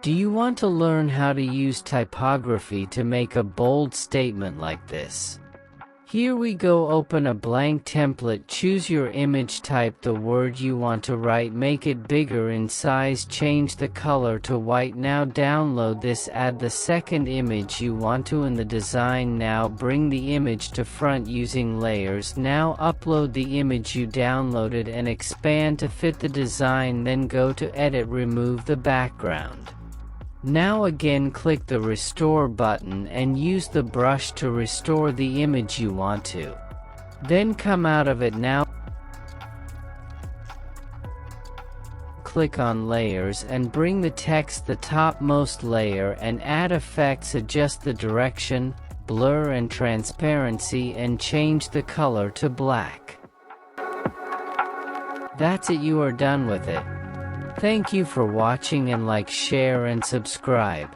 Do you want to learn how to use typography to make a bold statement like this? Here we go. Open a blank template, choose your image, type the word you want to write, make it bigger in size, change the color to white. Now download this, add the second image you want to in the design. Now bring the image to front using layers. Now upload the image you downloaded and expand to fit the design, then go to edit, remove the background. Now again click the restore button and use the brush to restore the image you want to. Then come out of it. Now click on layers and bring the text the topmost layer and add effects, adjust the direction, blur and transparency and change the color to black. That's it, you are done with it. Thank you for watching and like, share and subscribe.